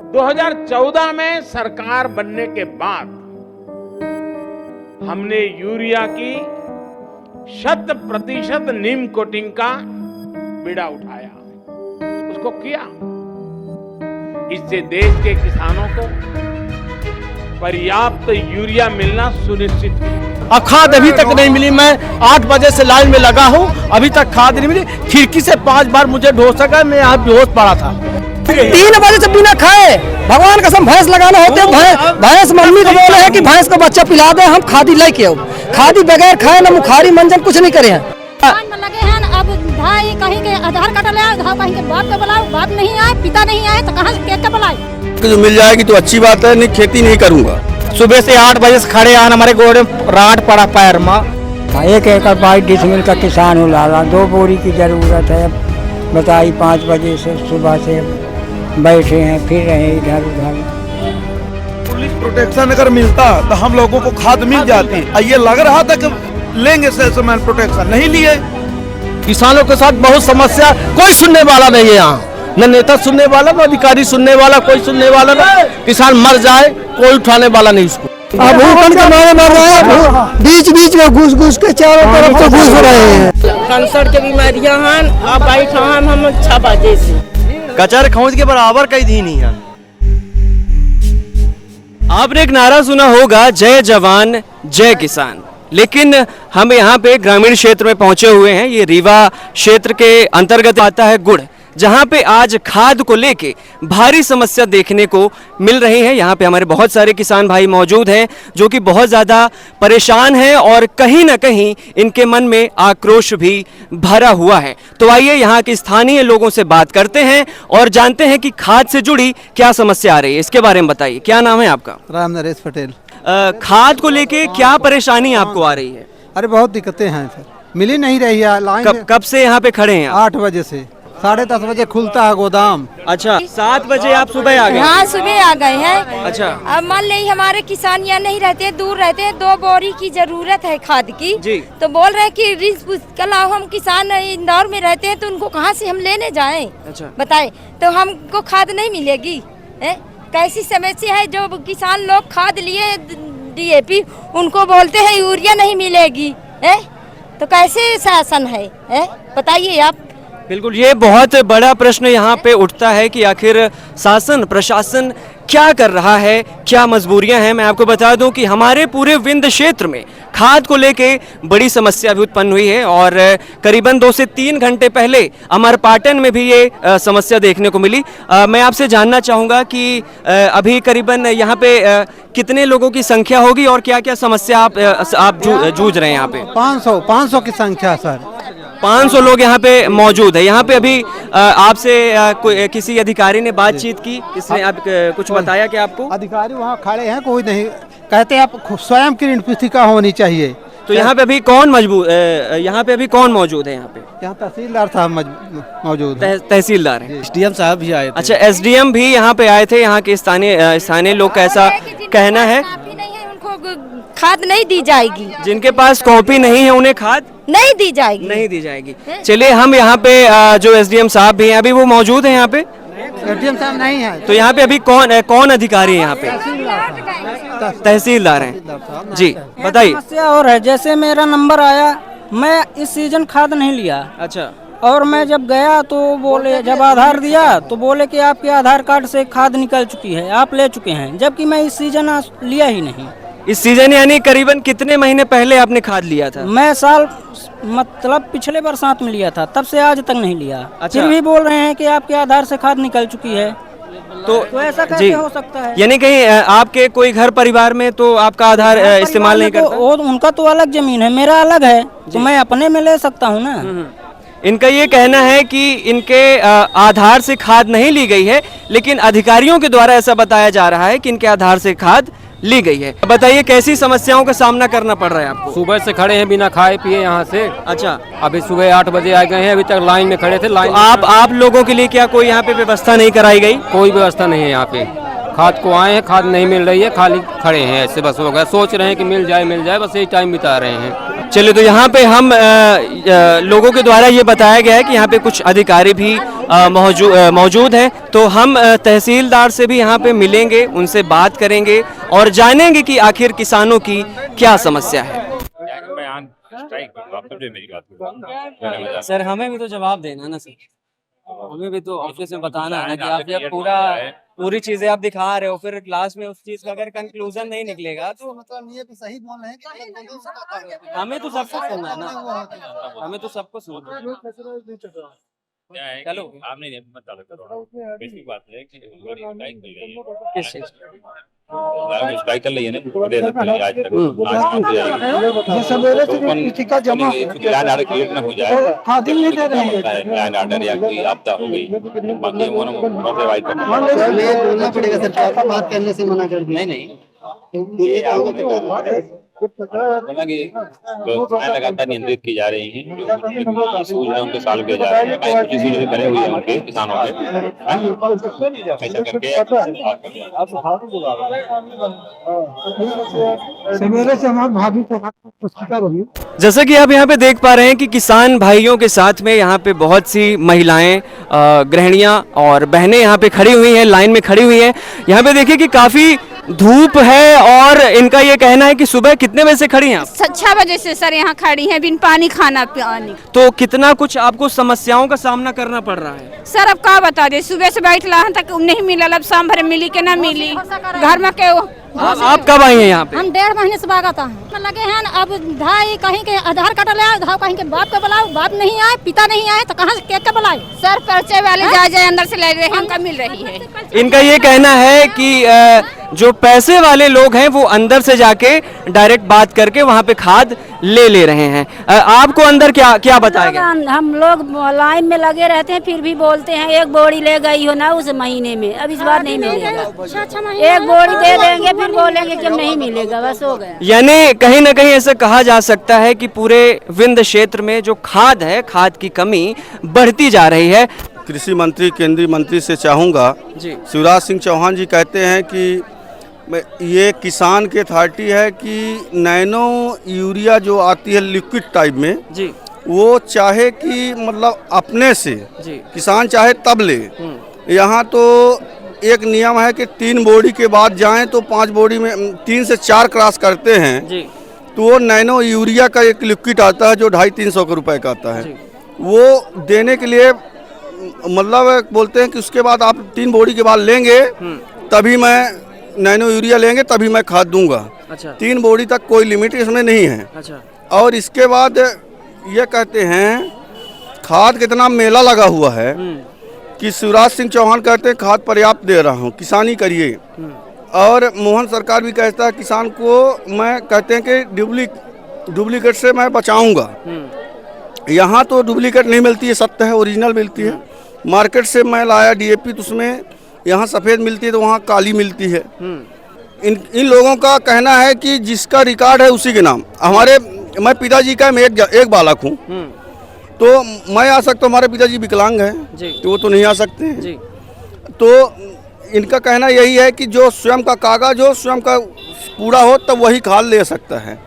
2014 में सरकार बनने के बाद हमने यूरिया की 100% नीम कोटिंग का बीड़ा उठाया, उसको किया। इससे देश के किसानों को पर्याप्त यूरिया मिलना सुनिश्चित हुआ। अब खाद अभी तक नहीं मिली। मैं 8 बजे से लाइन में लगा हूँ, अभी तक खाद नहीं मिली। खिड़की से 5 बार मुझे ढोसा गया, मैं यहाँ बेहोश पड़ा था। 3 बजे से बिना खाए, भगवान कसम भैंस लगाना होते, भैंस मम्मी को बोले है कि भैंस को बच्चा पिला दे, हम खादी लेके आओ। खादी बगैर खाए ना मुखारी मंजन कुछ नहीं करे हैं। लगे हैं अब भाई कहीं के आधार कार्ड ले आओ, कहीं के बाप को बुलाओ, बाप नहीं आए, पिता नहीं आए तो कहाँ से कैसे बुलाए। जो मिल जाएगी तो अच्छी बात है, नहीं खेती नहीं करूँगा। सुबह से 8 बजे से खड़े आन, हमारे गोड़े राट पड़ा पैर में। 1 एकड़ 22 डिसमिल का किसान हूँ लाला, 2 बोरी की जरूरत है। बताइए 5 बजे से सुबह से बैठे हैं, फिर रहे इधर उधर। पुलिस प्रोटेक्शन अगर मिलता तो हम लोगों को खाद मिल जाती। ये लग रहा था कि लेंगे सेल्समैन प्रोटेक्शन, नहीं लिए। किसानों के साथ बहुत समस्या, कोई सुनने वाला नहीं है यहाँ, न नेता सुनने वाला, न अधिकारी सुनने वाला, कोई सुनने वाला नहीं। किसान मर जाए कोई उठाने वाला नहीं उसको। अब भूखन के मारे मर रहे हैं, बीच बीच में घुस घुस के चारों तरफ से घुस रहे हैं। कैंसर के बीमारियां हैं, अब बैठा हम 6 बजे से कचर खोज के बराबर कई दी नहीं है। आपने एक नारा सुना होगा, जय जवान जय किसान। लेकिन हम यहाँ पे ग्रामीण क्षेत्र में पहुंचे हुए हैं। ये रीवा क्षेत्र के अंतर्गत आता है गुड़, जहाँ पे आज खाद को लेके भारी समस्या देखने को मिल रही है। यहाँ पे हमारे बहुत सारे किसान भाई मौजूद हैं जो कि बहुत ज़्यादा परेशान हैं और कहीं ना कहीं इनके मन में आक्रोश भी भरा हुआ है। तो आइए यहाँ के स्थानीय लोगों से बात करते हैं और जानते हैं कि खाद से जुड़ी क्या समस्या आ रही है। इसके बारे में बताइए, क्या नाम है आपका? राम नरेश पटेल। खाद को लेके क्या परेशानी आपको आ रही है? अरे बहुत दिक्कतें हैं सर, मिल ही नहीं रही है लाइन। कब से यहाँ पे खड़े हैं? 8 बजे से 10:30 बजे खुलता है गोदाम। अच्छा, 7 बजे आप सुबह आ गए? हाँ, सुबह आ गए हैं। अच्छा, अब मान ली हमारे किसान यहाँ नहीं रहते, दूर रहते हैं, 2 बोरी की जरूरत है खाद की जी। तो बोल रहे हैं कि कल हम किसान इंदौर में रहते हैं तो उनको कहाँ से हम लेने जाएं? अच्छा, बताए तो हमको खाद नहीं मिलेगी। कैसी समस्या है, जो किसान लोग खाद लिए DAP उनको बोलते हैं यूरिया नहीं मिलेगी। तो कैसे शासन है, बताइए आप। बिल्कुल, ये बहुत बड़ा प्रश्न यहाँ पे उठता है कि आखिर शासन प्रशासन क्या कर रहा है, क्या मजबूरियां हैं। मैं आपको बता दूं कि हमारे पूरे विंध्य क्षेत्र में खाद को लेके बड़ी समस्या भी उत्पन्न हुई है और करीबन 2 से 3 घंटे पहले अमरपाटन में भी ये समस्या देखने को मिली। मैं आपसे जानना चाहूँगा कि अभी करीबन यहाँ पे कितने लोगों की संख्या होगी और क्या क्या समस्या आप जूझ रहे हैं यहाँ पे? 500 की संख्या सर। 500 लोग यहाँ पे मौजूद है। यहाँ पे अभी आपसे किसी अधिकारी ने बातचीत की, किसने आप कुछ बताया कि आपको? अधिकारी वहाँ खड़े हैं, कोई नहीं कहते, आप स्वयं की पुस्तिका होनी चाहिए। तो यहाँ पे अभी कौन यहाँ पे अभी कौन मौजूद है? यहाँ तहसीलदार साहब मौजूद है। तहसीलदार है, SDM साहब भी आए थे। अच्छा, SDM भी यहाँ पे आए थे। यहाँ के स्थानीय लोग का ऐसा कहना है उनको खाद नहीं दी जाएगी। जिनके पास कॉपी नहीं है उन्हें खाद नहीं दी जाएगी। नहीं दी जाएगी। चलिए, हम यहाँ पे जो SDM साहब भी हैं, अभी वो मौजूद हैं यहाँ पे? SDM साहब नहीं है। तो यहाँ पे अभी कौन अधिकारी है यहाँ पे? तहसीलदार हैं जी, बताइए। समस्या और है, जैसे मेरा नंबर आया, मैं इस सीजन खाद नहीं लिया। अच्छा, और मैं जब गया तो बोले, जब आधार दिया तो बोले कि आपके आधार कार्ड से खाद निकल चुकी है, आप ले चुके हैं, जबकि मैं इस सीजन लिया ही नहीं। इस सीजन यानी करीबन कितने महीने पहले आपने खाद लिया था? मैं मतलब पिछले बरसात में लिया था, तब से आज तक नहीं लिया। अच्छा, फिर भी बोल रहे हैं कि आपके आधार से खाद निकल चुकी है। तो ऐसा कैसे हो सकता है? यानी कहीं आपके कोई घर परिवार में तो आपका आधार इस्तेमाल नहीं करता? उनका तो अलग जमीन है, मेरा अलग है, तो मैं अपने में ले सकता हूँ ना। इनका ये कहना है कि इनके आधार से खाद नहीं ली गई है, लेकिन अधिकारियों के द्वारा ऐसा बताया जा रहा है कि इनके आधार से खाद ली गई है। बताइए, कैसी समस्याओं का सामना करना पड़ रहा है आपको? सुबह से खड़े हैं बिना खाए पिए यहाँ से। अच्छा, अभी सुबह 8 बजे आ गए हैं, अभी तक लाइन में खड़े थे। लाइन तो आप लोगों के लिए क्या कोई यहाँ पे व्यवस्था नहीं कराई गई? कोई व्यवस्था नहीं है यहाँ पे। खाद को आए हैं, खाद नहीं मिल रही है, खाली खड़े हैं ऐसे, बस हो गया। सोच रहे हैं कि मिल जाए, बस यही टाइम बिता रहे हैं। चलिए, तो यहाँ पे हम लोगों के द्वारा ये बताया गया है कि यहाँ पे कुछ अधिकारी भी मौजूद हैं, तो हम तहसीलदार से भी यहाँ पे मिलेंगे, उनसे बात करेंगे और जानेंगे कि आखिर किसानों की क्या समस्या है। सर, हमें भी तो जवाब देना ना सर, हमें भी तो ऑफिस में बताना है ना कि आप जब पूरी चीजें आप दिखा रहे हो, फिर क्लास में उस चीज का अगर कंक्लूजन नहीं निकलेगा तो मतलब ये तो सही बोल रहे हैं। हमें तो सबको सुनना है ना, हमें तो सबको सुनना है। चलो, आप नहीं बेसिक बात है कि किस चीज स्ट्राइक कर लिया ना आज तक ये सवेरे से का जमा लैंड ऑर्डर क्लियर ना हो जाए, खादिम नहीं दे रहे हैं लैंड ऑर्डर या कोई आपदा हो गई, बाकी वो प्रोवाइड करना बोलना पड़ेगा सरकार को, बात करने से मना कर दिया। नहीं ये लगातार नियंत्रित की जा रही है, इशूज है उनको सॉल्व किया जा रहा है, कुछ इशूज करे हुए हैं उनके किसानों के, ऐसा करके सवेरे से हमारे भाभी को जैसा कि आप यहाँ पे देख पा रहे हैं कि किसान भाइयों के साथ में यहाँ पे बहुत सी महिलाएं, गृहिणियां और बहनें यहाँ पे खड़ी हुई हैं, लाइन में खड़ी हुई हैं। यहाँ पे देखिए कि काफी धूप है और इनका ये कहना है कि सुबह कितने बजे से खड़ी हैं आप? 6 बजे से सर यहाँ खड़ी हैं, बिन पानी खाना पानी। तो कितना कुछ आपको समस्याओं का सामना करना पड़ रहा है? सर अब क्या बता दे, सुबह से बैठ रहा तक नहीं मिला, अब शाम भर मिली के ना मिली, घर में के आप कब आई हैं यहाँ पे? हम 1.5 महीने से भागता है लगे हैं। अब भाई कहीं के आधार कार्ड ले आए, कहीं के बाप के बुलाओ, बाप नहीं आए, पिता नहीं आए, तो कहाँ से केक के बुलाए? सर पर्चे वाले जाए अंदर से ले रहे हैं, हमका मिल रही है। इनका ये कहना है कि जो पैसे वाले लोग हैं वो अंदर से जाके डायरेक्ट बात करके वहाँ पे खाद ले रहे हैं। आपको अंदर क्या बताया गया? हम लोग लाइन में लगे रहते हैं, फिर भी बोलते हैं 1 बोरी ले गई हो ना उस महीने में, अब इस बार नहीं मिलेगा, 1 बोरी दे देंगे, फिर बोलेंगे कि नहीं मिलेगा, बस हो गया। यानी कहीं ना कहीं ऐसा कहा जा सकता है कि पूरे विंध्य क्षेत्र में जो खाद है, खाद की कमी बढ़ती जा रही है। कृषि मंत्री, केंद्रीय मंत्री से चाहूँगा, शिवराज सिंह चौहान जी कहते हैं कि ये किसान की अथॉरिटी है कि नैनो यूरिया जो आती है लिक्विड टाइप में जी, वो चाहे कि मतलब अपने से जी किसान चाहे तब ले। यहाँ तो एक नियम है कि 3 बोरी के बाद जाएं तो 5 बोरी में 3 से 4 क्रॉस करते हैं जी, तो वो नैनो यूरिया का एक लिक्विड आता है जो 250-300 रुपए का आता है, वो देने के लिए मतलब बोलते हैं कि उसके बाद आप 3 बोरी के बाद लेंगे तभी मैं नैनो यूरिया लेंगे तभी मैं खाद दूंगा। अच्छा। 3 बोरी तक कोई लिमिट इसमें नहीं है। अच्छा। और इसके बाद ये कहते हैं खाद कितना मेला लगा हुआ है कि शिवराज सिंह चौहान कहते हैं खाद पर्याप्त दे रहा हूँ, किसानी करिए। और मोहन सरकार भी कहता है किसान को, मैं कहते हैं कि डुप्लीकेट से मैं बचाऊंगा। यहाँ तो डुप्लीकेट नहीं मिलती है, सत्य है, ओरिजिनल मिलती है। मार्केट से मैं लाया डीएपी तो उसमें यहाँ सफ़ेद मिलती है तो वहाँ काली मिलती है। इन लोगों का कहना है कि जिसका रिकॉर्ड है उसी के नाम। मैं पिताजी का मैं एक बालक हूँ तो मैं आ सकता हूँ, हमारे पिताजी विकलांग हैं तो वो तो नहीं आ सकते हैं। तो इनका कहना यही है कि जो स्वयं का कागज हो, स्वयं का पूरा हो, तब वही खाद ले सकता है।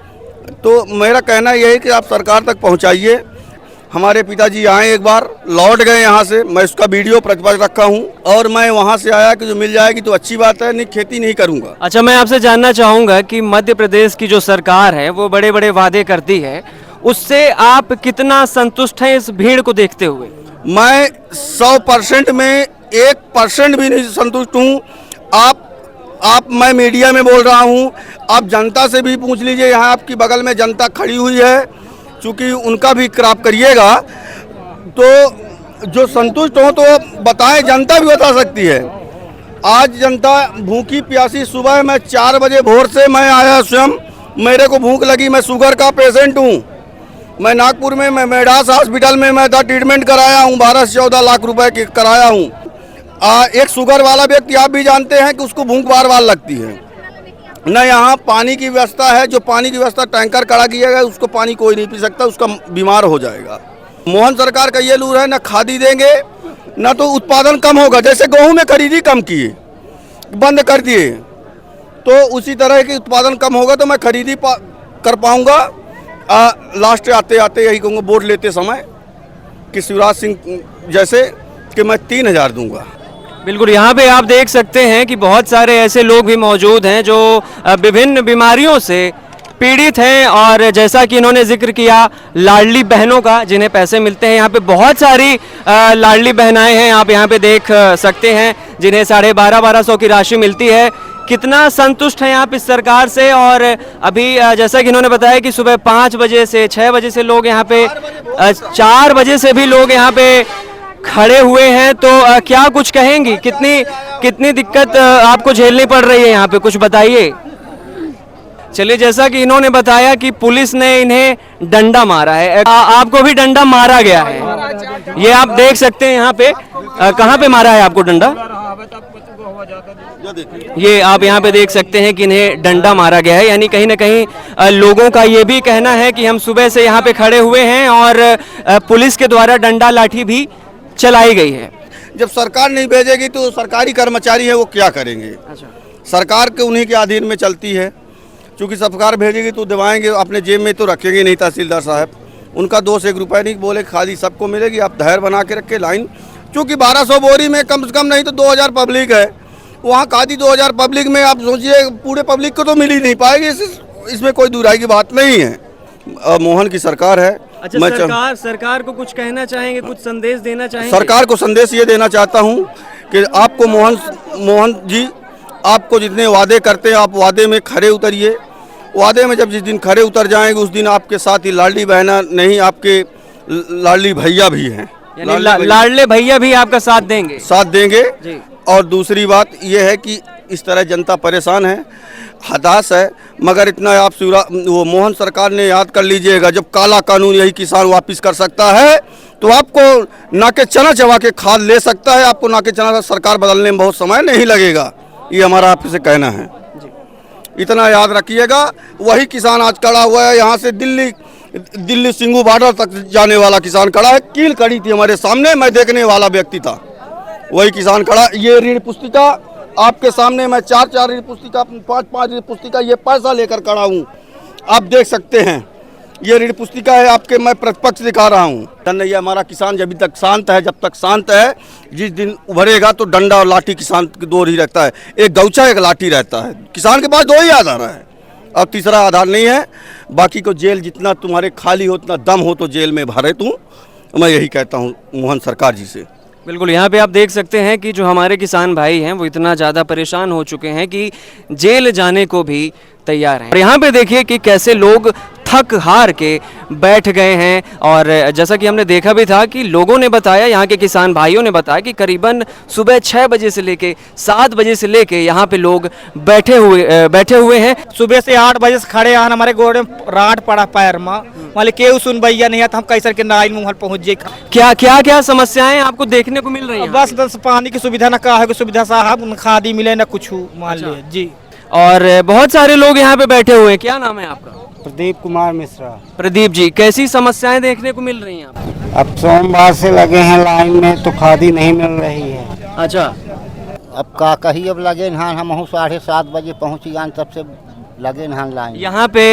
तो मेरा कहना यही है कि आप सरकार तक पहुँचाइए। हमारे पिताजी आए, एक बार लौट गए यहाँ से, मैं उसका वीडियो प्रतिपक्ष रखा हूँ और मैं वहाँ से आया कि जो मिल जाएगी तो अच्छी बात है, नहीं खेती नहीं करूँगा। अच्छा, मैं आपसे जानना चाहूँगा कि मध्य प्रदेश की जो सरकार है वो बड़े बड़े वादे करती है, उससे आप कितना संतुष्ट हैं इस भीड़ को देखते हुए? मैं 100% में 1% भी नहीं संतुष्ट हूँ। मैं मीडिया में बोल रहा हूँ, आप जनता से भी पूछ लीजिए, यहाँ आपकी बगल में जनता खड़ी हुई है, चूँकि उनका भी क्रॉप करिएगा तो जो संतुष्ट हो तो बताएं, जनता भी बता सकती है। आज जनता भूखी प्यासी, सुबह मैं 4 बजे भोर से मैं आया स्वयं, मेरे को भूख लगी, मैं शुगर का पेशेंट हूँ। मैं नागपुर में मैं मेडास हॉस्पिटल में मैं ट्रीटमेंट कराया हूँ, 12 से 14 लाख रुपए की कराया हूँ। एक शुगर वाला व्यक्ति आप भी जानते हैं कि उसको भूख बार बार लगती है। न यहाँ पानी की व्यवस्था है, जो पानी की व्यवस्था टैंकर खड़ा किया गया उसको पानी कोई नहीं पी सकता, उसका बीमार हो जाएगा। मोहन सरकार का ये लूर है, न खादी देंगे न तो उत्पादन कम होगा। जैसे गेहूं में खरीदी कम किए, बंद कर दिए, तो उसी तरह के उत्पादन कम होगा तो मैं खरीदी कर पाऊंगा लास्ट आते आते यही कहूँगा वोट लेते समय कि शिवराज सिंह जैसे कि मैं 3,000 दूंगा। बिल्कुल, यहाँ पे आप देख सकते हैं कि बहुत सारे ऐसे लोग भी मौजूद हैं जो विभिन्न बीमारियों से पीड़ित हैं, और जैसा कि इन्होंने जिक्र किया लाडली बहनों का जिन्हें पैसे मिलते हैं, यहाँ पे बहुत सारी लाडली बहनाएं हैं, आप यहाँ पे देख सकते हैं जिन्हें 12,500 की राशि मिलती है। कितना संतुष्ट हैं आप इस सरकार से? और अभी जैसा कि इन्होंने बताया कि सुबह 5 बजे से 6 बजे से लोग यहाँ पे 4 बजे से भी लोग यहाँ पे खड़े हुए हैं, तो क्या कुछ कहेंगी? कितनी दिक्कत आपको झेलनी पड़ रही है यहाँ पे, कुछ बताइए। चलिए, जैसा कि इन्होंने बताया कि पुलिस ने इन्हें डंडा मारा है, आपको भी डंडा मारा गया है, ये आप देख सकते हैं यहाँ पे। कहाँ पे मारा है आपको डंडा? ये आप यहाँ पे देख सकते हैं कि इन्हें डंडा मारा गया है, यानी कहीं ना कहीं लोगों का ये भी कहना है कि हम सुबह से यहाँ पे खड़े हुए हैं और पुलिस के द्वारा डंडा लाठी भी चलाई गई है। जब सरकार नहीं भेजेगी तो सरकारी कर्मचारी है वो क्या करेंगे? अच्छा। सरकार के उन्हीं के अधीन में चलती है, क्योंकि सरकार भेजेगी तो दिवाएंगे, अपने जेब में तो रखेंगे नहीं तहसीलदार साहब। उनका 2 से 1 रुपये नहीं बोले खादी सबको मिलेगी, आप धैर्य बना के रखे लाइन, क्योंकि 1200 बोरी में कम से कम नहीं तो 2000 पब्लिक है, वहाँ खादी 2000 पब्लिक में आप सोचिए पूरे पब्लिक को तो मिल ही नहीं पाएगी, इसमें कोई दुराई की बात नहीं है। मोहन की सरकार है। अच्छा, सरकार को कुछ कहना चाहेंगे, कुछ संदेश देना चाहेंगे? सरकार को संदेश ये देना चाहता हूँ कि आपको मोहन जी आपको जितने वादे करते हैं आप वादे में खरे उतरिए। वादे में जब जिस दिन खरे उतर जाएंगे उस दिन आपके साथ ही लाडली बहना नहीं, आपके लाडली भैया भी हैं, लाडले भैया भी आपका साथ देंगे जी। और दूसरी बात यह है कि इस तरह जनता परेशान है, हताश है, मगर इतना आप वो मोहन सरकार ने याद कर लीजिएगा, जब काला कानून यही किसान वापस कर सकता है तो आपको नाके चना चबा के खाद ले सकता है, आपको नाके चना सरकार बदलने में बहुत समय नहीं लगेगा, ये हमारा आपसे कहना है। इतना याद रखिएगा। वही किसान आज खड़ा हुआ है, यहाँ से दिल्ली सिंगू बॉर्डर तक जाने वाला किसान खड़ा है, कील खड़ी थी हमारे सामने, मैं देखने वाला व्यक्ति था, वही किसान खड़ा। ये ऋण पुस्तिका आपके सामने, मैं 4 ऋण पुस्तिका 5 ऋण पुस्तिका ये पैसा लेकर खड़ा हूँ, आप देख सकते हैं, ये ऋण पुस्तिका है आपके, मैं प्रतिपक्ष दिखा रहा हूँ। ये हमारा किसान जब तक शांत है, जब तक शांत है, जिस दिन उभरेगा तो डंडा और लाठी किसान के 2 ही रहता है, एक गौछा एक लाठी रहता है, किसान के पास 2 ही आधार है, अब तीसरा आधार नहीं है। बाकी को जेल जितना तुम्हारे खाली हो उतना दम हो तो जेल में भरे तू, मैं यही कहता हूँ मोहन सरकार जी से। बिल्कुल, यहाँ पे आप देख सकते हैं कि जो हमारे किसान भाई हैं वो इतना ज़्यादा परेशान हो चुके हैं कि जेल जाने को भी तैयार हैं। और यहाँ पे देखिए कि कैसे लोग थक हार के बैठ गए हैं, और जैसा कि हमने देखा भी था कि लोगों ने बताया, यहाँ के किसान भाइयों ने बताया कि करीबन सुबह 6 बजे से लेके 7 बजे से लेके यहाँ पे लोग बैठे हुए हैं। सुबह से 8 बजे से खड़े हैं, हमारे गोड़े में राट पड़ा पैर में, मालिक केहू सुन भैया नहीं है तो हम कैसे के नाइन मुहल पहुँच जाए। क्या समस्याएं आपको देखने को मिल रही हैं? बस पानी की सुविधा न का है सुविधा साहब, न खादी मिले न कुछ मान लीजिए जी। और बहुत सारे लोग यहाँ पे बैठे हुए हैं। क्या नाम है आपका? प्रदीप कुमार मिश्रा। प्रदीप जी, कैसी समस्याएं देखने को मिल रही हैं आपको? अब सोमवार से लगे हैं लाइन में तो खादी नहीं मिल रही है। अच्छा, अब का कही अब लगे नहान, हम 7:30 बजे पहुँची जान, तब से लगे नहान लाइन। यहाँ पे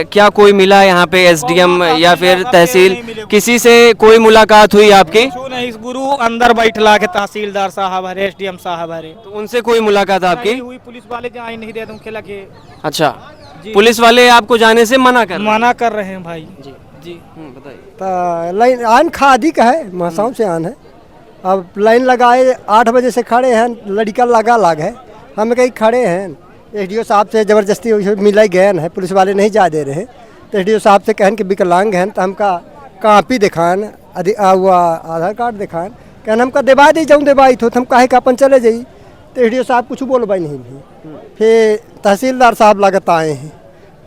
क्या कोई मिला यहाँ पे एसडीएम या फिर तहसील, किसी से कोई मुलाकात हुई आपकी? नहीं, गुरु अंदर बैठला के तहसीलदार साहब है, एसडीएम साहब है, तो उनसे कोई मुलाकात आपकी हुई? पुलिस वाले जाए नहीं दे खेला के। अच्छा, पुलिस वाले आपको जाने से मना कर रहे हैं भाई जी। जी बताइए। लाइन आन खादी का है, मसाओं से आन है, अब लाइन लगाए 8 बजे से खड़े हैं, लड़का लगा है, हम कहीं खड़े हैं, एसडीओ साहब से ज़बरदस्ती मिला गए हैं, पुलिस वाले नहीं जा दे रहे, तो एसडीओ साहब से कहन कि विकलांग हैं तो हमका कापी दिखान, आधार कार्ड दिखान, कहन हमका देवा दी जाऊँ, देवाई तो हम काहे का अपन चले जाई, तो एसडीओ साहब कुछ बोल भाई नहीं। फिर तहसीलदार साहब लागत आए हैं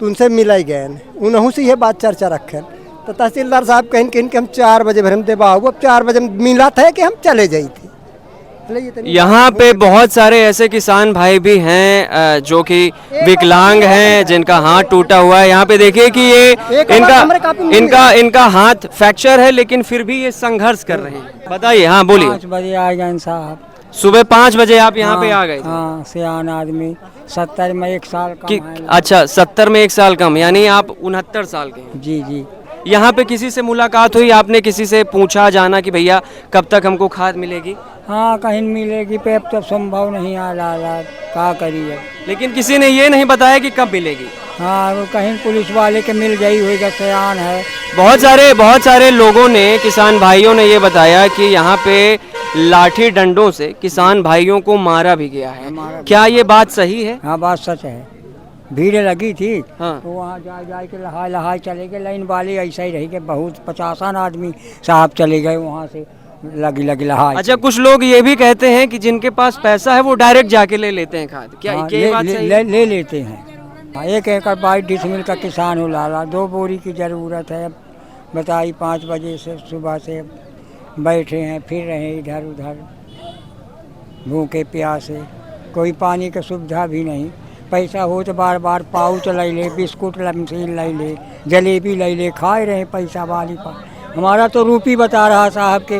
तो उनसे मिला ही गए, उन्होंने से यह बात चर्चा रखें, तो तहसीलदार साहब कहें कि हम 4 बजे भर हम देवा, अब 4 बजे मिला था कि हम चले जाई थी। यहाँ पे बहुत सारे ऐसे किसान भाई भी हैं जो कि विकलांग हैं, जिनका हाथ टूटा हुआ है। यहाँ पे देखिए कि ये इनका हाथ फ्रैक्चर है, लेकिन फिर भी ये संघर्ष कर रहे हैं। बताइए, हाँ बोलिए। 5 बजे आ गए साहब, सुबह 5 बजे आप यहाँ पे आ गए थे? हाँ, सियान आदमी 70 में 1 साल कम है। अच्छा, 70 में 1 साल कम, यानी आप 69 साल के हैं। जी जी। यहाँ पे किसी से मुलाकात हुई, आपने किसी से पूछा जाना कि भैया कब तक हमको खाद मिलेगी? हाँ, कहीं मिलेगी पे, अब तो संभव नहीं आ रहा, क्या करिए। लेकिन किसी ने ये नहीं बताया कि कब मिलेगी? हाँ, वो कहीं पुलिस वाले के मिल गई होगा, सियान है। बहुत सारे लोगों ने, किसान भाइयों ने ये बताया कि यहाँ पे लाठी डंडों से किसान भाइयों को मारा भी गया है। क्या ये बात सही है? हाँ, बात सच है। भीड़ लगी थी। हाँ। तो वहाँ जा के लहाई चले गए, लाइन वाले ऐसा ही रही कि बहुत 50 आदमी साहब चले गए वहाँ से, लगी लहाई। अच्छा, कुछ लोग ये भी कहते हैं कि जिनके पास पैसा है वो डायरेक्ट जाके ले लेते हैं खाद, क्या हाँ, ये बात सही है? ले लेते हैं। 1 एकड़ 22 डिसमिल का किसान हो लाला, 2 बोरी की ज़रूरत है। बताइए, 5 बजे से सुबह से बैठे हैं, फिर रहे इधर उधर भूखे प्यासे, कोई पानी की सुविधा भी नहीं। पैसा हो तो बार बार पाउच ले ले, बिस्कुट नमकीन ले ले, जलेबी ले ले, खाए रहे पैसा वाली पर। हमारा तो रूपी बता रहा साहब के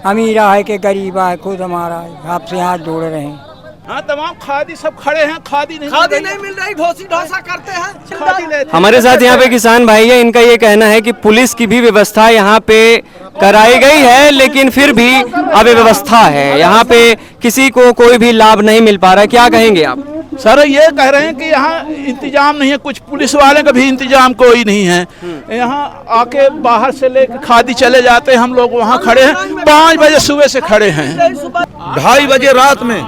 अमीरा है कि गरीबा है, खुद हमारा है, आपसे हाथ जोड़ रहे हैं। हाँ, तमाम खादी सब खड़े हैं, खादी नहीं मिल रही, ढोसा करते हैं, खादी लेते हैं। हमारे साथ यहाँ पे किसान भाई है, इनका ये कहना है कि पुलिस की भी व्यवस्था यहाँ पे कराई गई है, लेकिन फिर भी अव्यवस्था है, यहाँ पे किसी को कोई भी लाभ नहीं मिल पा रहा है। क्या कहेंगे आप? सर, ये कह रहे हैं कि यहाँ इंतजाम नहीं है, कुछ पुलिस वाले का भी इंतजाम कोई नहीं है। यहाँ आके बाहर से लेकर खादी चले जाते हैं, हम लोग वहाँ खड़े हैं, 5 बजे सुबह से खड़े हैं, 2:30 बजे रात में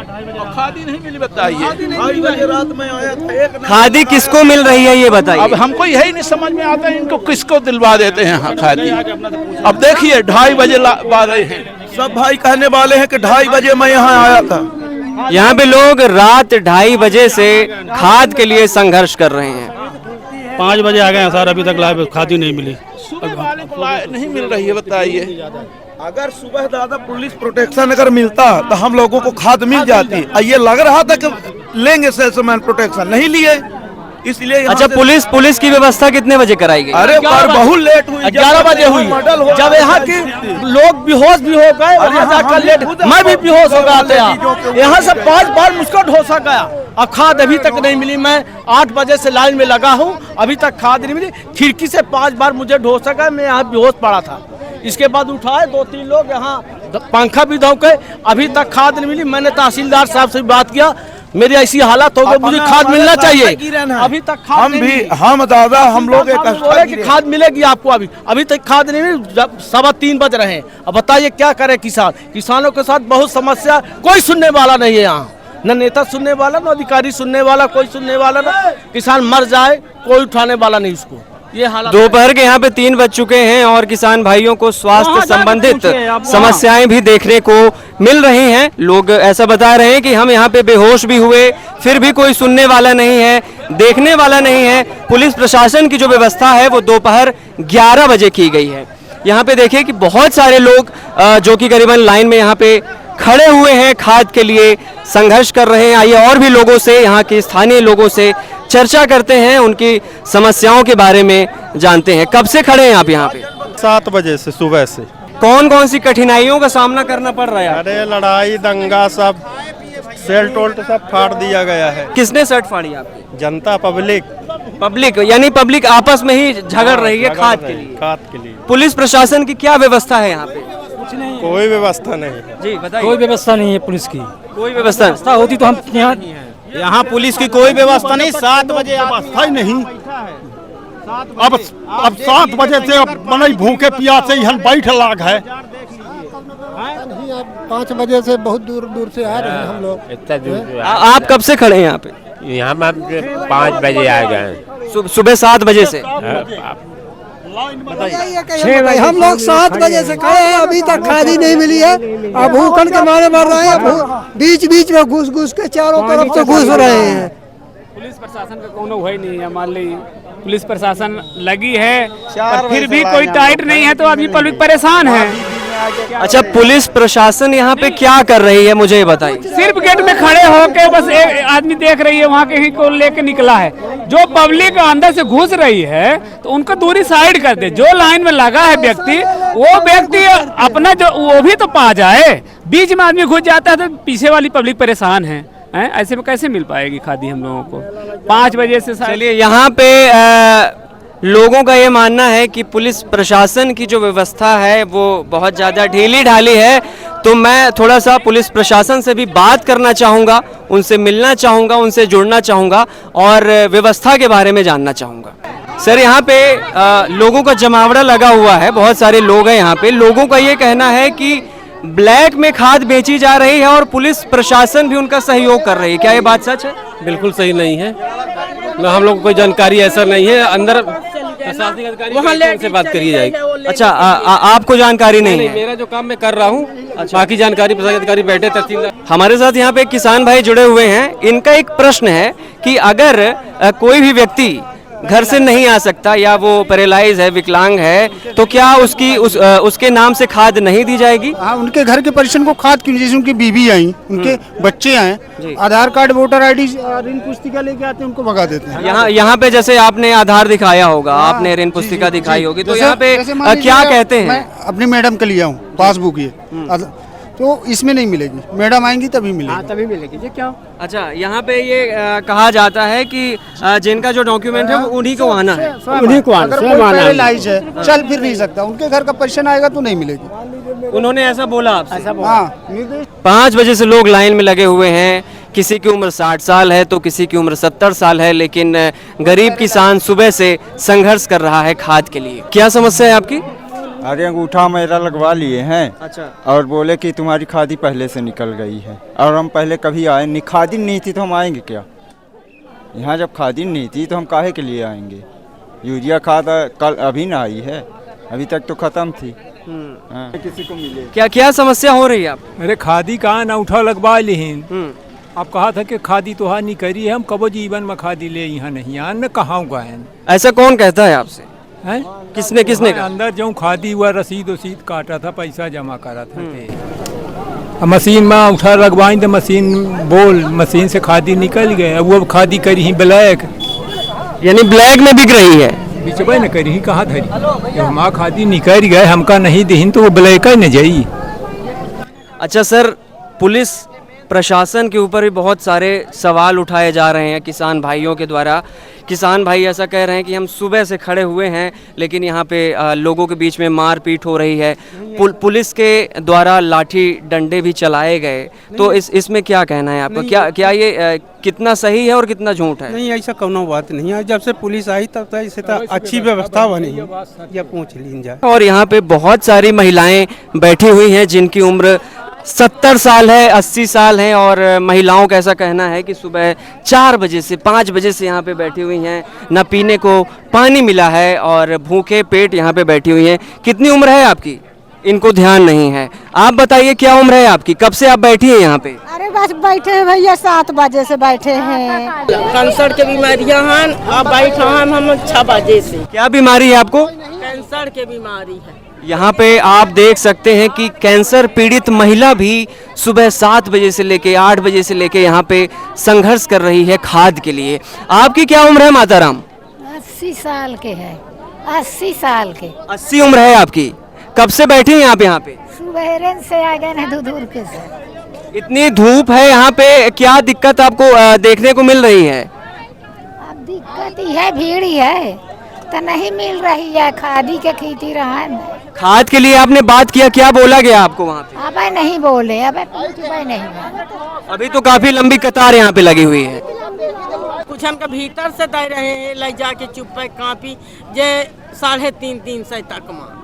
खादी नहीं मिली। बताइए, 2:30 बजे रात में आया था। खादी किसको मिल रही है ये बताइए? अब हमको यही नहीं समझ में आता है, इनको किसको दिलवा देते हैं खादी। अब देखिए, 2:30 बजे बाद आए हैं। सब भाई कहने वाले हैं कि 2:30 बजे मैं यहाँ आया था। यहाँ पे लोग रात 2:30 बजे से खाद के लिए संघर्ष कर रहे हैं। 5 बजे आ गए हैं सर, अभी तक लाइव खादी नहीं मिली। सुबह वाले को नहीं मिल रही है। बताइए, अगर सुबह दादा पुलिस प्रोटेक्शन अगर मिलता तो हम लोगों को खाद मिल जाती। ये लग रहा था कि लेंगे सेल्समैन प्रोटेक्शन, नहीं लिए, इसलिए। अच्छा, पुलिस की व्यवस्था कितने बजे कराई गई? अरे पर बहुत लेट हुई, 11 बजे हुई, जब यहाँ के लोग बेहोश भी हो गए और यहाँ जाकर लेट, मैं भी बेहोश हो गया था। यहाँ से 5 बार मुझको ढोसा गया और खाद अभी तक नहीं मिली। मैं 8 बजे से लाइन में लगा हूँ, अभी तक खाद नहीं मिली। खिड़की से 5 बार मुझे ढोसा गया, मैं यहाँ बेहोश पड़ा था। इसके बाद उठाए 2-3 लोग, यहाँ पंखा भी दौके, अभी तक खाद नहीं मिली। मैंने तहसीलदार साहब से बात किया, मेरी ऐसी हालत हो गई, मुझे खाद मिलना चाहिए। अभी तक खाद हम दादा हम लोग खाद मिलेगी आपको, अभी तक खाद नहीं मिली। 3:15 बज रहे हैं। अब बताइए क्या करे किसान? किसानों के साथ बहुत समस्या, कोई सुनने वाला नहीं है यहाँ, न नेता सुनने वाला, न अधिकारी सुनने वाला, कोई सुनने वाला न। किसान मर जाए, कोई उठाने वाला नहीं उसको। ये हालत दोपहर के यहाँ पे 3 बज चुके हैं और किसान भाइयों को स्वास्थ्य संबंधित समस्याएं भी देखने को मिल रही हैं। लोग ऐसा बता रहे हैं कि हम यहाँ पे बेहोश भी हुए, फिर भी कोई सुनने वाला नहीं है, देखने वाला नहीं है। पुलिस प्रशासन की जो व्यवस्था है वो दोपहर 11 बजे की गई है। यहाँ पे देखिए कि बहुत सारे लोग जो कि करीबन लाइन में यहाँ पे खड़े हुए हैं, खाद के लिए संघर्ष कर रहे हैं। आइए और भी लोगों से, यहाँ के स्थानीय लोगों से चर्चा करते हैं, उनकी समस्याओं के बारे में जानते हैं। कब से खड़े हैं आप यहाँ पे? 7 बजे से, सुबह से। कौन कौन सी कठिनाइयों का सामना करना पड़ रहा है? अरे लड़ाई दंगा सब, सेल टोल्ट सब फाड़ दिया गया है। किसने शर्ट फाड़ी आपकी? जनता, पब्लिक यानी पब्लिक आपस में ही झगड़ रही है खाद के लिए। पुलिस प्रशासन की क्या व्यवस्था है यहाँ पे? कुछ नहीं, कोई व्यवस्था नहीं। जी बताइए। कोई व्यवस्था नहीं है पुलिस की, कोई व्यवस्था होती तो हम यहाँ पुलिस की कोई व्यवस्था नहीं। 7 बजे व्यवस्था ही नहीं। अब 7 बजे से मनई भूखे प्यासे यहाँ बैठ लाग है। 5 बजे से बहुत दूर से आ रहे हैं हम लोग। इतना दूर आप कब से खड़े हैं यहाँ पे? यहाँ में 5 बजे आ गए, सुबह 7 बजे से। हम लोग 7 बजे से खड़े हैं, अभी तक खादी नहीं मिली है। अब भूखन के मारे मर रहे हैं, बीच में घुस के चारों तरफ से घुस रहे हैं। पुलिस प्रशासन का कोनो भय नहीं है। मान ली पुलिस प्रशासन लगी है, पर फिर भी कोई टाइट नहीं है, तो अभी पब्लिक परेशान है। अच्छा, पुलिस प्रशासन यहाँ पे क्या कर रही है, मुझे ये बताइए। सिर्फ गेट में खड़े होके बस एक आदमी देख रही है, वहाँ कहीं को लेके निकला है। जो पब्लिक अंदर से घुस रही है तो उनको दूरी साइड कर दे। जो लाइन में लगा है व्यक्ति, वो व्यक्ति अपना जो वो भी तो पा जाए। बीच में आदमी घुस जाता है तो पीछे वाली पब्लिक परेशान है, हैं? ऐसे में कैसे मिल पाएगी खादी हम लोगों को? 5 बजे से चलिए, यहाँ पे लोगों का ये मानना है कि पुलिस प्रशासन की जो व्यवस्था है वो बहुत ज़्यादा ढीली ढाली है। तो मैं थोड़ा सा पुलिस प्रशासन से भी बात करना चाहूँगा, उनसे मिलना चाहूँगा, उनसे जुड़ना चाहूँगा और व्यवस्था के बारे में जानना चाहूँगा। सर, यहाँ पे लोगों का जमावड़ा लगा हुआ है, बहुत सारे लोग हैं यहाँ पे। लोगों का ये कहना है कि ब्लैक में खाद बेची जा रही है और पुलिस प्रशासन भी उनका सहयोग कर रही है। क्या ये बात सच है? बिल्कुल सही नहीं है, हम लोग को कोई जानकारी ऐसा नहीं है। अंदर प्रशासनिक अधिकारी से बात करी जाएगी। अच्छा, आपको जानकारी नहीं है? मेरा जो काम मैं कर रहा हूँ, बाकी जानकारी प्रशासनिक अधिकारी बैठे तहसीलदार। हमारे साथ यहाँ पे एक किसान भाई जुड़े हुए हैं। इनका एक प्रश्न है कि अगर कोई भी व्यक्ति घर से नहीं आ सकता या वो पैरालाइज है, विकलांग है, तो क्या उसके नाम से खाद नहीं दी जाएगी? हाँ, उनके घर के परिजन को खाद क्यों? जैसे उनकी बीवी आई, उनके बच्चे आए, आधार कार्ड, वोटर आईडी, ऋण पुस्तिका लेके आते हैं, उनको भगा देते हैं। यहाँ पे जैसे आपने आधार दिखाया होगा, आपने ऋण पुस्तिका दिखाई होगी, तो यहाँ पे क्या कहते हैं? मैं अपनी मैडम के लिया हूँ पासबुक, ये तो इसमें नहीं मिलेगी, मैडम आएंगी तभी मिलेगी। हाँ, तभी मिलेगी। ये क्या? अच्छा, यहाँ पे ये कहा जाता है कि जिनका जो डॉक्यूमेंट है वो उन्हीं को आना है, उन्हीं को आना है। चल फिर नहीं सकता, उनके घर का पर्सन आएगा तो नहीं मिलेगी। उन्होंने ऐसा बोला आपसे? हाँ। 5 बजे से लोग लाइन में लगे हुए हैं। किसी की उम्र 60 साल है तो किसी की उम्र 70 साल है, लेकिन गरीब किसान सुबह से संघर्ष कर रहा है खाद के लिए। क्या समस्या है आपकी? अरे अंगूठा मेरा लगवा लिए हैं। अच्छा। और बोले कि तुम्हारी खादी पहले से निकल गई है, और हम पहले कभी आए नहीं, खादी नहीं थी तो हम आएंगे क्या यहाँ? जब खादी नहीं थी तो हम काहे के लिए आएंगे? यूरिया खाद कल अभी ना आई है, अभी तक तो खत्म थी। हाँ। किसी को मिले क्या क्या समस्या हो रही है आप? अरे खादी कहाँ अंगूठा लगवा लीन, आप कहा था कि खादी तो नहीं करी है, हम कबो जीवन में खादी ले यहाँ नहीं आन कहाँ गए। ऐसा कौन कहता है आपसे? हैं? किसने कहा? अंदर जो खादी हुआ, रसीद काटा था, पैसा जमा करा था, मशीन में उठा लगवाई तो मशीन से खादी निकल गए। अब वो खादी करी ही ब्लैक, यानी ब्लैक में बिक रही है। बिचबे न करी कहाँ धरी, हम खादी निकल गए, हमका नहीं दीन तो वो ब्लैक ही न जाई। अच्छा सर, पुलिस प्रशासन के ऊपर भी बहुत सारे सवाल उठाए जा रहे हैं किसान भाइयों के द्वारा। किसान भाई ऐसा कह रहे हैं कि हम सुबह से खड़े हुए हैं, लेकिन यहाँ पे लोगों के बीच में मारपीट हो रही है, पुलिस के द्वारा लाठी डंडे भी चलाए गए। तो इसमें क्या कहना है आपका? क्या ये कितना सही है और कितना झूठ है? नहीं, ऐसा कोनो बात नहीं है। जब से पुलिस आई तब तक इसे अच्छी व्यवस्था बनी है, या पूछ लीन जाए। और यहाँ पे बहुत सारी महिलाएं बैठी हुई हैं जिनकी उम्र 70 साल है, 80 साल है, और महिलाओं का ऐसा कहना है कि सुबह 4 बजे से 5 बजे से यहाँ पे बैठी हुई हैं, न पीने को पानी मिला है और भूखे पेट यहाँ पे बैठी हुई हैं। कितनी उम्र है आपकी? इनको ध्यान नहीं है। आप बताइए क्या उम्र है आपकी? कब से आप बैठी हैं यहाँ पे? अरे बस बैठे हैं भैया, 7 बजे से बैठे हैं। कैंसर के बीमारियाँ हैं, अब बैठे हैं हम 6 बजे से। क्या बीमारी है आपको? कैंसर के बीमारी है। यहाँ पे आप देख सकते हैं कि कैंसर पीड़ित महिला भी सुबह 7 बजे से लेके 8 बजे से लेके यहाँ पे संघर्ष कर रही है खाद के लिए। आपकी क्या उम्र है माताराम? 80 साल के है। 80 साल के। 80 उम्र है आपकी। कब से बैठी हैं आप यहाँ पे? सुबह से आ गए हैं, दूर के से। इतनी धूप है यहाँ पे, क्या दिक्कत आपको देखने को मिल रही है? अब दिक्कत ही है, भीड़ ही है, तो नहीं मिल रही है। खादी के खेती रहा है। खाद के लिए आपने बात किया, क्या बोला गया आपको वहाँ पे? अब नहीं बोले, अब नहीं। अभी तो काफी लंबी कतार यहाँ पे लगी हुई है। कुछ हमका भीतर से दे रहे हैं, ले जाके चुप कापी जे 350 तक में,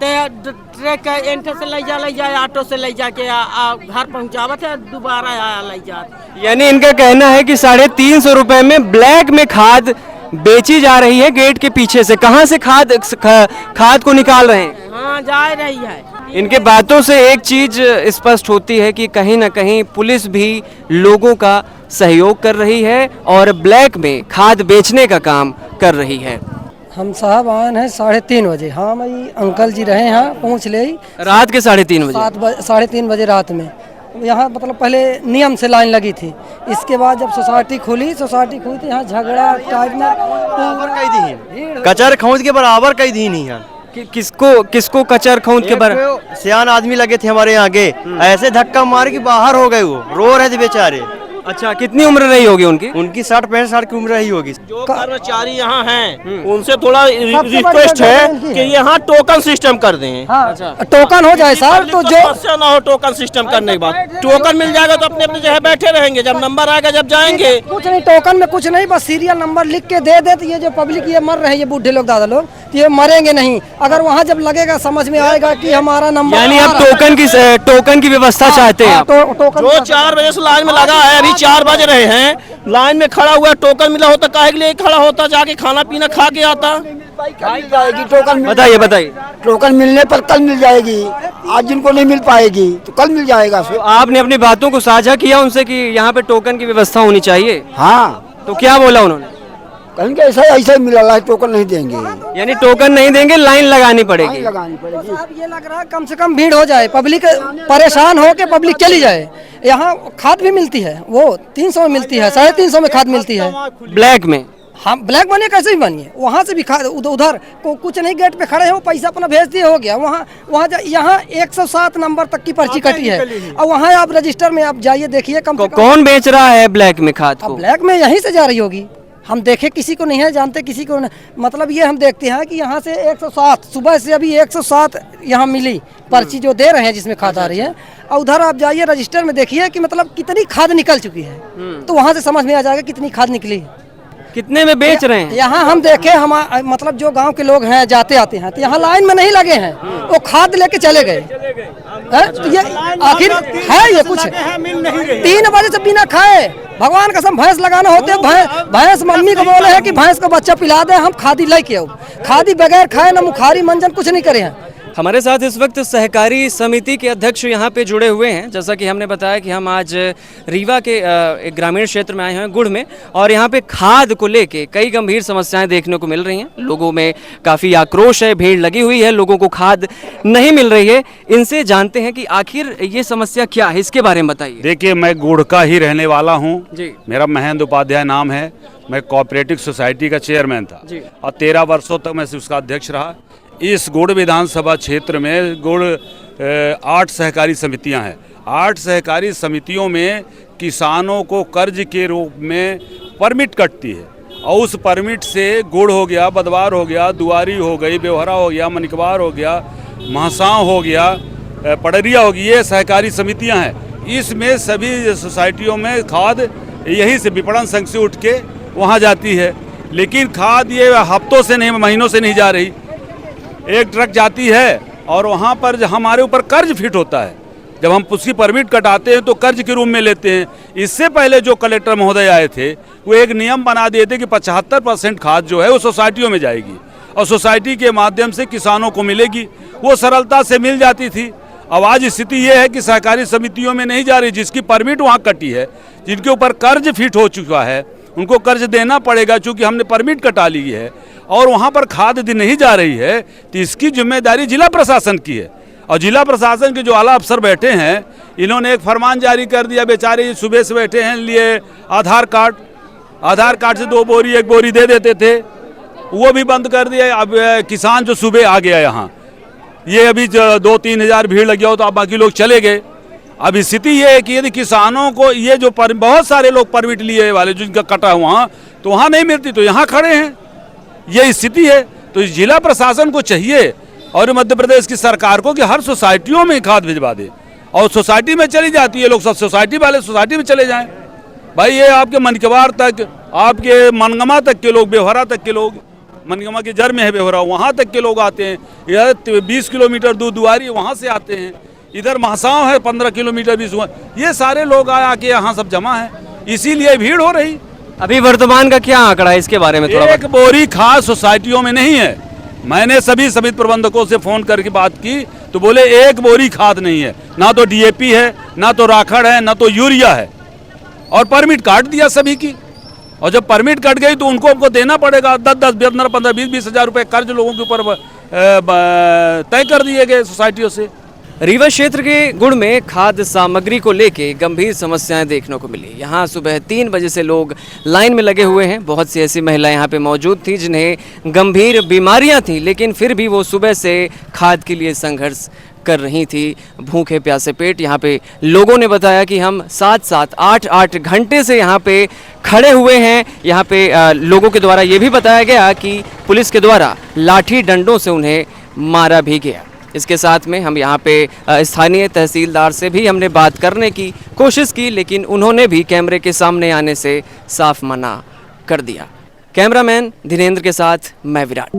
ट्रक एंटर से ले जाए, ऑटो से ले जाके घर पहुँचावत है, दोबारा आया ले जाते। यानी इनका कहना है कि 350 रुपए में ब्लैक में खाद बेची जा रही है गेट के पीछे से। कहाँ से खाद को निकाल रहे हैं? हाँ, जा रही है। इनके बातों से एक चीज स्पष्ट होती है कि कहीं ना कहीं पुलिस भी लोगों का सहयोग कर रही है और ब्लैक में खाद बेचने का काम कर रही है। हम साहब आए हैं 3:30 बजे। हाँ, मैं अंकल जी रहे यहाँ, पहुँच ले रात के 3:30 बजे। 3:30 बजे रात में यहाँ, मतलब पहले नियम से लाइन लगी थी। इसके बाद जब सोसाइटी खुली तो यहाँ झगड़ा टाइप में कचर खोज के बराबर कई दी नहीं है। किसको कचर खौंद के बारे? सियान आदमी लगे थे हमारे यहाँ आगे, ऐसे धक्का मार के बाहर हो गए, वो रो रहे थे बेचारे। अच्छा, कितनी उम्र रही होगी उनकी? उनकी 60-65 साल की उम्र रही होगी। जो कर्मचारी यहाँ हैं उनसे थोड़ा रिक्वेस्ट है कि यहाँ टोकन सिस्टम कर दें। हाँ, टोकन हो जाए सर, तो जो समस्या ना हो टोकन सिस्टम करने के बाद। टोकन मिल जाएगा तो अपने अपने जगह बैठे रहेंगे, जब नंबर आएगा जब जाएंगे। कुछ नहीं, टोकन में कुछ नहीं, बस सीरियल नंबर लिख के दे दे, तो ये जो पब्लिक ये मर रहे हैं, ये बूढ़े लोग दादा लोग, तो ये मरेंगे नहीं। अगर वहाँ जब लगेगा समझ में आएगा कि हमारा नंबर, यानी आप टोकन की व्यवस्था चाहते हैं? जो 4 बजे से लाइन में लगा है, अभी 4 बज रहे हैं, लाइन में खड़ा हुआ, टोकन मिला होता काहे के लिए खड़ा होता, जाके खाना पीना खा के आता। टोकन बताइए। टोकन मिलने पर कल मिल जाएगी, आज जिनको नहीं मिल पाएगी तो कल मिल जाएगा। तो आपने अपनी बातों को साझा किया उनसे कि यहाँ पे टोकन की व्यवस्था होनी चाहिए? हाँ। तो क्या बोला उन्होंने? कहेंगे ऐसा मिला है, टोकन नहीं देंगे। यानी टोकन नहीं देंगे, लाइन लगानी पड़ेगी। साहब ये लग रहा है कम से कम भीड़ हो जाए, पब्लिक परेशान हो के पब्लिक चली जाए। यहाँ खाद भी मिलती है, वो 300 में मिलती है, 350 में खाद मिलती है ब्लैक में। हाँ, ब्लैक बनिए कैसे भी बनिए, वहाँ से भी खाद उधर कुछ नहीं, गेट पे खड़े हो, पैसा अपना भेज दिए, हो गया। वहाँ यहाँ 107 नंबर तक की पर्ची कटी है, और वहाँ आप रजिस्टर में आप जाइए देखिए कौन बेच रहा है ब्लैक में खाद को? ब्लैक में यहीं से जा रही होगी, हम देखे किसी को नहीं है जानते, किसी को नहीं। मतलब ये हम देखते हैं कि यहाँ से 107 सुबह से अभी 107 यहाँ मिली पर्ची जो दे रहे हैं जिसमें खाद आ रही है, और उधर आप जाइए रजिस्टर में देखिए कि मतलब कितनी खाद निकल चुकी है, तो वहाँ से समझ में आ जाएगा कितनी खाद निकली। कितने में बेच रहे हैं? यहाँ हम देखे, हम मतलब जो गांव के लोग हैं जाते आते हैं, तो यहाँ लाइन में नहीं लगे हैं, वो खाद लेके चले गए। तो ये आखिर है ये कुछ 3 बजे से बिना खाए, भगवान कसम भैंस लगाना होते, भैंस मम्मी को बोले हैं कि भैंस को बच्चा पिला दे, हम खादी लेके आओ, खादी बगैर खाए ना मुखारी मंजन कुछ नहीं करे हैं। हमारे साथ इस वक्त सहकारी समिति के अध्यक्ष यहाँ पे जुड़े हुए हैं। जैसा कि हमने बताया कि हम आज रीवा के एक ग्रामीण क्षेत्र में आए हैं, गुड़ में, और यहाँ पे खाद को लेके कई गंभीर समस्याएं देखने को मिल रही हैं। लोगों में काफ़ी आक्रोश है, भीड़ लगी हुई है, लोगों को खाद नहीं मिल रही है। इनसे जानते हैं कि आखिर ये समस्या क्या है, इसके बारे में बताइए। देखिए, मैं गुड़ का ही रहने वाला हूँ, मेरा महेंद्र उपाध्याय नाम है। मैं कोऑपरेटिव सोसाइटी का चेयरमैन था और 13 वर्षों तक मैं उसका अध्यक्ष रहा। इस गुड़ विधानसभा क्षेत्र में गुड़ 8 सहकारी समितियां हैं। 8 सहकारी समितियों में किसानों को कर्ज के रूप में परमिट कटती है, और उस परमिट से गुड़ हो गया, बदवार हो गया, दुआरी हो गई, बेवहरा हो गया, मनिकवार हो गया, महासाव हो गया, पडरिया हो गई, ये सहकारी समितियां हैं। इसमें सभी सोसाइटियों में खाद यहीं से विपणन संघ से उठ के वहाँ जाती है, लेकिन खाद ये हफ्तों से नहीं, महीनों से नहीं जा रही। एक ट्रक जाती है और वहाँ पर हमारे ऊपर कर्ज फिट होता है। जब हम उसकी परमिट कटाते हैं तो कर्ज के रूप में लेते हैं। इससे पहले जो कलेक्टर महोदय आए थे, वो एक नियम बना दिए थे कि 75% खाद जो है वो सोसाइटियों में जाएगी और सोसाइटी के माध्यम से किसानों को मिलेगी। वो सरलता से मिल जाती थी। अब आज स्थिति ये है कि सहकारी समितियों में नहीं जा रही, जिसकी परमिट वहाँ कटी है, जिनके ऊपर कर्ज फिट हो चुका है, उनको कर्ज देना पड़ेगा, चूँकि हमने परमिट कटा ली है और वहाँ पर खाद दी नहीं जा रही है, तो इसकी जिम्मेदारी जिला प्रशासन की है। और जिला प्रशासन के जो आला अफसर बैठे हैं, इन्होंने एक फरमान जारी कर दिया। बेचारे सुबह से बैठे हैं, लिए आधार कार्ड से 2 बोरी 1 बोरी दे देते थे, वो भी बंद कर दिया। अब किसान जो सुबह आ गया यहाँ, ये अभी 2-3 हज़ार भीड़ लग गया हो तो अब बाकी लोग चले गए। अब स्थिति ये है कि यदि किसानों को ये जो बहुत सारे लोग परमिट लिए वाले जिनका कटा हुआ तो वहाँ नहीं मिलती, तो यहाँ खड़े हैं, ये स्थिति है। तो जिला प्रशासन को चाहिए और मध्य प्रदेश की सरकार को कि हर सोसाइटियों में खाद भिजवा दे, और सोसाइटी में चली जाती है, लोग सब सोसाइटी वाले सोसाइटी में चले जाएं। भाई ये आपके मनकवार तक, आपके मनगमा तक के लोग, बेवहरा तक के लोग, मनगमा के जर में है बेवहरा, वहाँ तक के लोग आते हैं। यह 20 किलोमीटर दूर दुआरी, वहाँ से आते हैं। इधर महासाव है 15 किलोमीटर 20, ये सारे लोग आके यहाँ सब जमा है, इसीलिए भीड़ हो रही। अभी वर्तमान का क्या आंकड़ा है इसके बारे में थोड़ा? 1 बोरी खाद सोसाइटियों में नहीं है। मैंने सभी समिति प्रबंधकों से फोन करके बात की तो बोले 1 बोरी खाद नहीं है, ना तो डीएपी है, ना तो राखड़ है, ना तो यूरिया है, और परमिट काट दिया सभी की। और जब परमिट कट गई तो उनको देना पड़ेगा 10-10, 15-15, 20-20 हज़ार रुपये कर्ज लोगों के ऊपर तय कर दिए गए सोसाइटियों से। रीवा क्षेत्र के गुड़ में खाद्य सामग्री को लेके गंभीर समस्याएं देखने को मिली। यहाँ सुबह 3 बजे से लोग लाइन में लगे हुए हैं। बहुत सी ऐसी महिलाएं यहाँ पे मौजूद थी जिन्हें गंभीर बीमारियां थी, लेकिन फिर भी वो सुबह से खाद के लिए संघर्ष कर रही थी, भूखे प्यासे पेट। यहाँ पे लोगों ने बताया कि हम 7-7, 8-8 घंटे से यहाँ पे खड़े हुए हैं। यहाँ पे लोगों के द्वारा ये भी बताया गया कि पुलिस के द्वारा लाठी डंडों से उन्हें मारा भी गया। इसके साथ में हम यहाँ पे स्थानीय तहसीलदार से भी हमने बात करने की कोशिश की, लेकिन उन्होंने भी कैमरे के सामने आने से साफ मना कर दिया। कैमरामैन धीरेन्द्र के साथ मैं विराट।